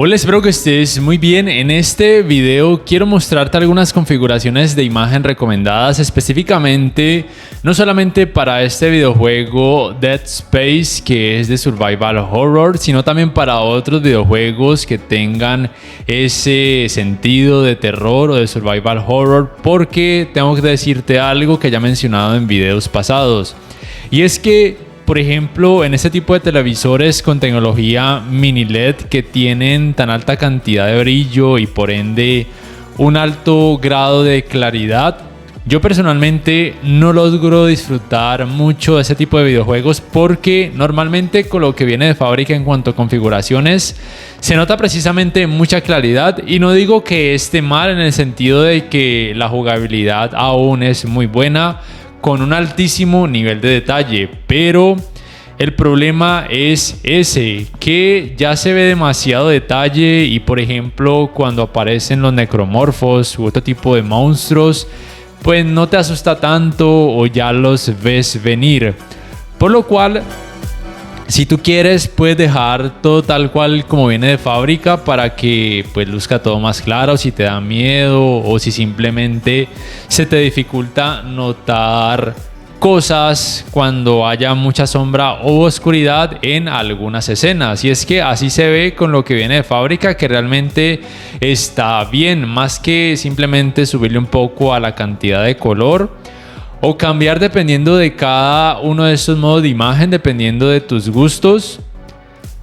Hola, espero que estés muy bien. En este video quiero mostrarte algunas configuraciones de imagen recomendadas específicamente, no solamente para este videojuego Dead Space, que es de Survival Horror, sino también para otros videojuegos que tengan ese sentido de terror o de Survival Horror, porque tengo que decirte algo que ya he mencionado en videos pasados. Y es que, por ejemplo, en este tipo de televisores con tecnología mini LED que tienen tan alta cantidad de brillo y por ende un alto grado de claridad, yo personalmente no logro disfrutar mucho de ese tipo de videojuegos porque normalmente con lo que viene de fábrica en cuanto a configuraciones se nota precisamente mucha claridad, y no digo que esté mal en el sentido de que la jugabilidad aún es muy buena con un altísimo nivel de detalle, pero el problema es ese, que ya se ve demasiado detalle y, por ejemplo, cuando aparecen los necromorfos u otro tipo de monstruos, pues no te asusta tanto o ya los ves venir. Por lo cual, si tú quieres, puedes dejar todo tal cual como viene de fábrica para que pues luzca todo más claro. Si te da miedo o si simplemente se te dificulta notar cosas cuando haya mucha sombra o oscuridad en algunas escenas. Y es que así se ve con lo que viene de fábrica, que realmente está bien, más que simplemente subirle un poco a la cantidad de color o cambiar dependiendo de cada uno de estos modos de imagen, dependiendo de tus gustos.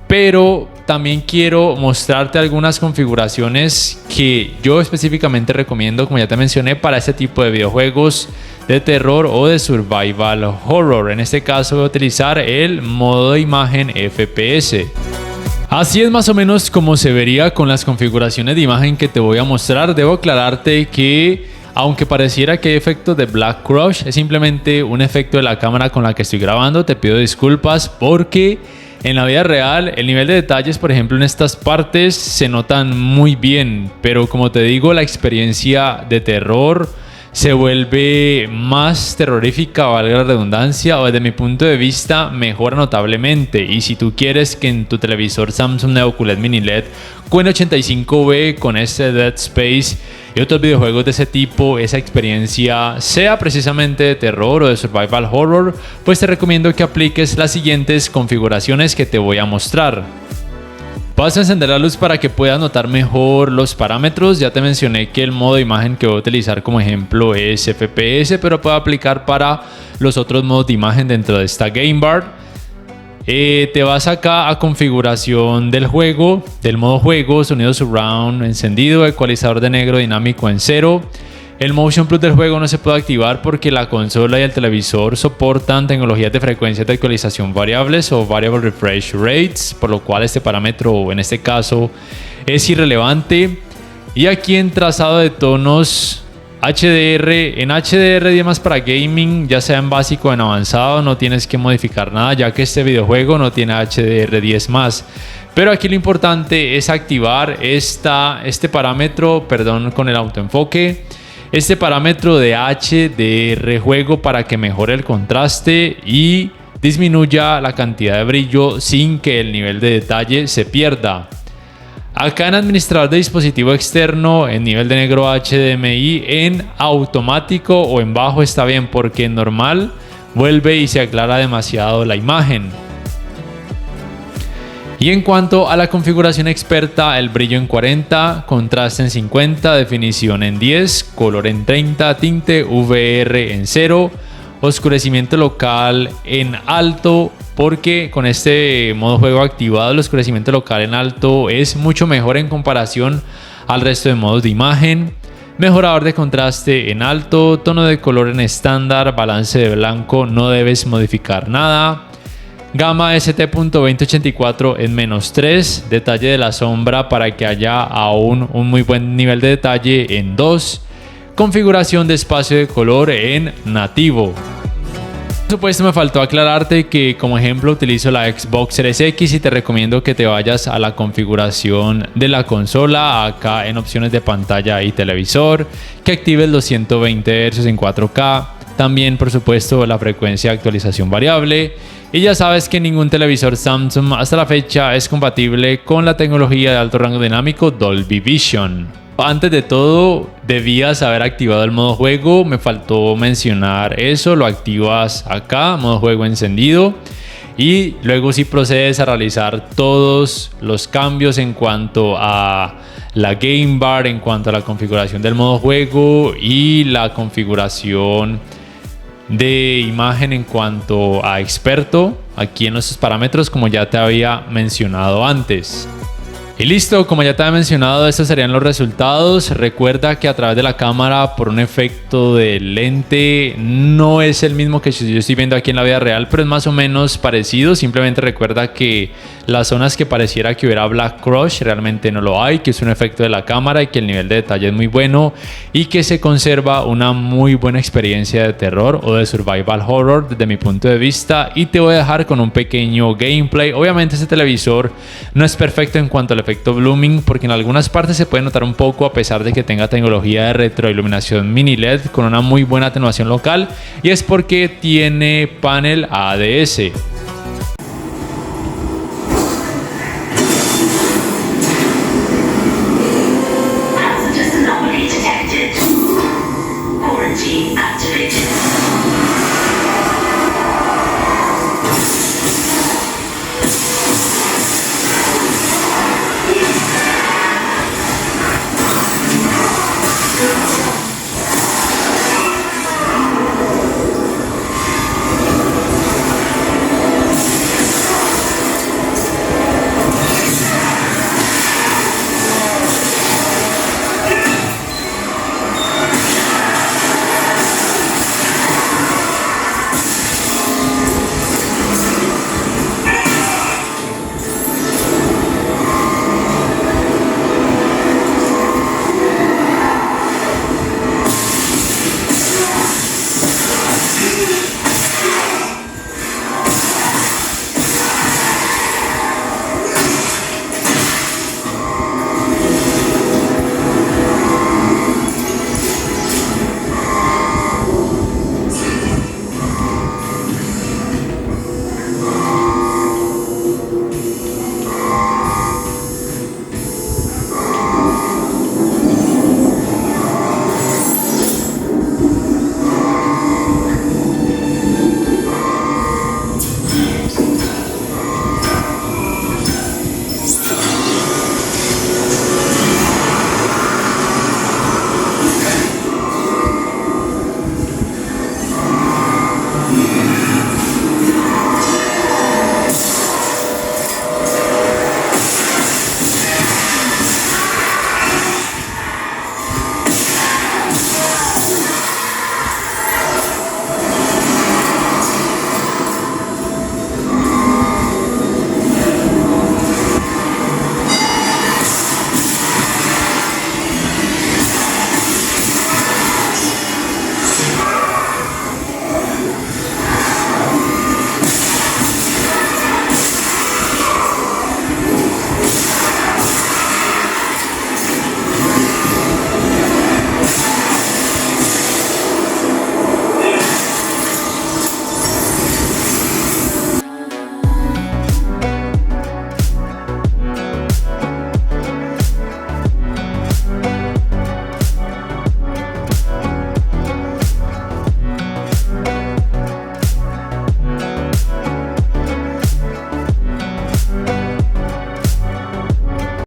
Pero también quiero mostrarte algunas configuraciones que yo específicamente recomiendo, como ya te mencioné, para este tipo de videojuegos de terror o de survival horror. En este caso voy a utilizar el modo de imagen FPS. Así es más o menos como se vería con las configuraciones de imagen que te voy a mostrar. Debo aclararte que aunque pareciera que hay efectos de Black Crush, es simplemente un efecto de la cámara con la que estoy grabando. Te pido disculpas porque en la vida real el nivel de detalles, por ejemplo en estas partes, se notan muy bien, pero como te digo, la experiencia de terror se vuelve más terrorífica, valga la redundancia, o desde mi punto de vista mejora notablemente. Y si tú quieres que en tu televisor Samsung Neo QLED Mini LED QN85B con este Dead Space y otros videojuegos de ese tipo, esa experiencia sea precisamente de terror o de survival horror, pues te recomiendo que apliques las siguientes configuraciones que te voy a mostrar. Vas a encender la luz para que puedas notar mejor los parámetros. Ya te mencioné que el modo de imagen que voy a utilizar como ejemplo es FPS, pero puedo aplicar para los otros modos de imagen dentro de esta Game Bar. Te vas acá a configuración del juego, del modo juego, sonido surround encendido, ecualizador de negro dinámico en 0. El Motion Plus del juego no se puede activar porque la consola y el televisor soportan tecnologías de frecuencias de actualización variables o Variable Refresh Rates, por lo cual este parámetro en este caso es irrelevante. Y aquí en trazado de tonos HDR, en HDR10 para gaming, ya sea en básico o en avanzado, no tienes que modificar nada ya que este videojuego no tiene HDR10+. Pero aquí lo importante es activar este parámetro, con el autoenfoque. Este parámetro de HDR juego para que mejore el contraste y disminuya la cantidad de brillo sin que el nivel de detalle se pierda. Acá en administrador de dispositivo externo, en nivel de negro HDMI, en automático o en bajo está bien, porque en normal vuelve y se aclara demasiado la imagen. Y en cuanto a la configuración experta, el brillo en 40, contraste en 50, definición en 10, color en 30, tinte VR en 0, oscurecimiento local en alto, porque con este modo juego activado el oscurecimiento local en alto es mucho mejor en comparación al resto de modos de imagen. Mejorador de contraste en alto, tono de color en estándar, balance de blanco, no debes modificar nada. Gama ST.2084 en -3, detalle de la sombra para que haya aún un muy buen nivel de detalle en 2, configuración de espacio de color en nativo. Por supuesto, me faltó aclararte que como ejemplo utilizo la Xbox Series X y te recomiendo que te vayas a la configuración de la consola, acá en opciones de pantalla y televisor, que actives los 120 Hz en 4K, también por supuesto la frecuencia de actualización variable, Y ya sabes que ningún televisor Samsung hasta la fecha es compatible con la tecnología de alto rango dinámico Dolby Vision. Antes de todo, debías haber activado el modo juego, me faltó mencionar eso, lo activas acá, modo juego encendido. Y luego sí procedes a realizar todos los cambios en cuanto a la Game Bar, en cuanto a la configuración del modo juego y la configuración de imagen en cuanto a experto aquí en nuestros parámetros, como ya te había mencionado antes. Y listo, como ya te había mencionado, estos serían los resultados. Recuerda que a través de la cámara, por un efecto de lente, no es el mismo que yo estoy viendo aquí en la vida real, pero es más o menos parecido. Simplemente recuerda que las zonas que pareciera que hubiera Black Crush realmente no lo hay, que es un efecto de la cámara y que el nivel de detalle es muy bueno y que se conserva una muy buena experiencia de terror o de survival horror desde mi punto de vista. Y te voy a dejar con un pequeño gameplay. Obviamente este televisor no es perfecto en cuanto al efecto blooming, porque en algunas partes se puede notar un poco a pesar de que tenga tecnología de retroiluminación mini LED con una muy buena atenuación local, y es porque tiene panel ADS.